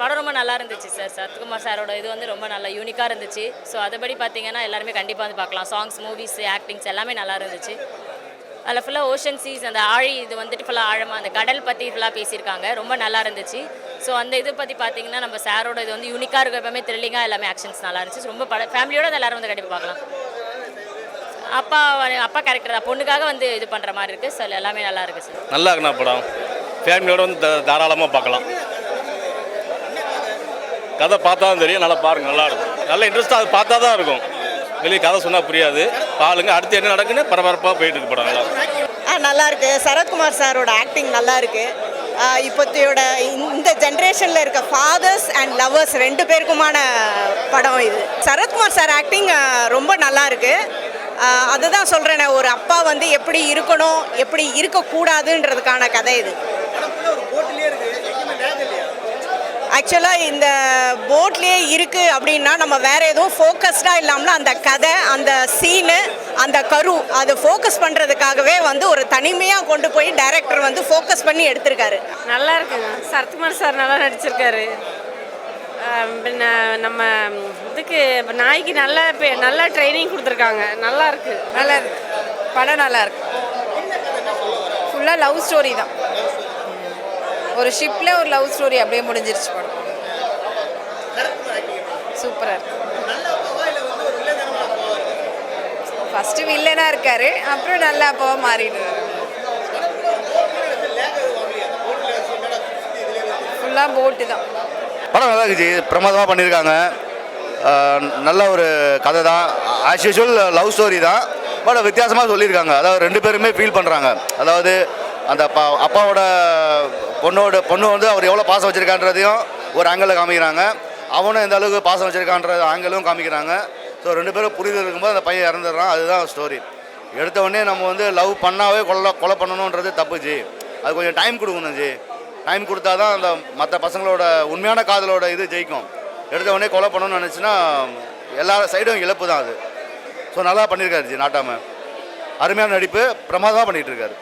படம் ரொம்ப நல்லா இருந்துச்சு சார். சரத்குமார் சாரோட இது வந்து ரொம்ப நல்லா யூனிக்காக இருந்துச்சு. ஸோ அதுபடி பார்த்தீங்கன்னா எல்லாருமே கண்டிப்பாக வந்து பார்க்கலாம். சாங்ஸ், மூவிஸ், ஆக்டிங்ஸ் எல்லாமே நல்லா இருந்துச்சு. அதில் ஃபுல்லாக ஓஷன் சீஸ் அந்த ஆழி இது வந்துட்டு ஃபுல்லாக ஆழமாக அந்த கடல் பற்றி ஃபுல்லாக பேசியிருக்காங்க. ரொம்ப நல்லா இருந்துச்சு. ஸோ அந்த இது பற்றி பார்த்தீங்கன்னா நம்ம சாரோட இது வந்து யூனிக்காக இருக்க எப்பவுமே த்ரில்லிங்காக எல்லாமே ஆக்ஷன்ஸ் நல்லா இருந்துச்சு. ரொம்ப ஃபேமிலியோட எல்லாரும் வந்து கண்டிப்பாக பார்க்கலாம். அப்பா கேரக்டர் தான் பொண்ணுக்காக வந்து இது பண்ணுற மாதிரி இருக்குது. ஸோ எல்லாமே நல்லா இருக்குது சார். நல்லா இருக்குண்ணா படம். ஃபேமிலியோட வந்து தாராளமாக பார்க்கலாம். கதை பார்த்தா தான் தெரியும். நல்லா பாருங்கள், நல்லா இருக்கும். நல்ல இன்ட்ரெஸ்ட்டாக அது பார்த்தா தான் இருக்கும். வெளியே கதை சொன்னால் புரியாது. பாருங்க, அடுத்து என்ன நடக்குன்னு பரபரப்பாக போயிட்டு இருக்கு படம். நல்லா நல்லா இருக்கு. சரத்குமார் சாரோட ஆக்டிங் நல்லா இருக்கு. இப்போத்தையோட இந்த ஜென்ரேஷனில் இருக்க ஃபாதர்ஸ் அண்ட் லவ்வர்ஸ் ரெண்டு பேருக்குமான படம் இது. சரத்குமார் சார் ஆக்டிங் ரொம்ப நல்லா இருக்கு. அதுதான் சொல்கிறேன், ஒரு அப்பா வந்து எப்படி இருக்கணும், எப்படி இருக்கக்கூடாதுன்றதுக்கான கதை இது. ஆக்சுவலாக இந்த போட்லேயே இருக்குது அப்படின்னா நம்ம வேறு எதுவும் ஃபோக்கஸ்டாக இல்லாமல் அந்த கதை, அந்த சீனு, அந்த கரு அதை ஃபோக்கஸ் பண்ணுறதுக்காகவே வந்து ஒரு தனிமையாக கொண்டு போய் டைரக்டர் வந்து ஃபோக்கஸ் பண்ணி எடுத்திருக்காரு. நல்லா இருக்குங்க. சரத்குமார் சார் நல்லா நடிச்சிருக்காரு. நம்ம இதுக்கு நாய்க்கு நல்லா ட்ரைனிங் கொடுத்துருக்காங்க. நல்லா இருக்கு. நல்லா இருக்கு. படம் நல்லா இருக்கு. ஃபுல்லாக லவ் ஸ்டோரி தான். ஒரு ஷிப்பில் ஒரு லவ் ஸ்டோரி அப்படியே முடிஞ்சிருச்சு படம். சூப்பராக இருக்கு. ஃபஸ்ட்டு வில்லனாக இருக்காரு, அப்புறம் நல்லா அப்பாவாக மாறிடுறாரு. ஃபுல்லாக போட்டு தான். படம் நல்லா இருந்துச்சு. பிரமாதமாக பண்ணியிருக்காங்க. நல்ல ஒரு கதை தான். ஆஸ் யூஷுவல் லவ் ஸ்டோரி தான். பட் வித்தியாசமாக சொல்லியிருக்காங்க. அதாவது ரெண்டு பேருமே ஃபீல் பண்ணுறாங்க. அதாவது அந்த அப்பாவோட பொண்ணு வந்து அவர் எவ்வளோ பாசம் வச்சுருக்கான்றதையும் ஒரு ஆங்கிளில் காமிக்கிறாங்க. அவனும் எந்த அளவுக்கு பாசம் வச்சுருக்கான்ற ஆங்கிளும் காமிக்கிறாங்க. ஸோ ரெண்டு பேரும் புரிதல் இருக்கும்போது அந்த பையன் இறந்துடுறான். அதுதான் ஸ்டோரி. எடுத்த உடனே நம்ம வந்து லவ் பண்ணாவே கொலை பண்ணணுன்றது தப்பு ஜி. அது கொஞ்சம் டைம் கொடுக்கணும் ஜி. டைம் கொடுத்தா தான் அந்த மற்ற பசங்களோட உண்மையான காதலோட இது ஜெயிக்கும். எடுத்த உடனே கொலை பண்ணணும்னு நினச்சின்னா எல்லா சைடும் இழப்பு தான் அது. ஸோ நல்லா பண்ணியிருக்காரு ஜி நாட்டாமல். அருமையான நடிப்பு. பிரமாதமாக பண்ணிகிட்டு இருக்காரு.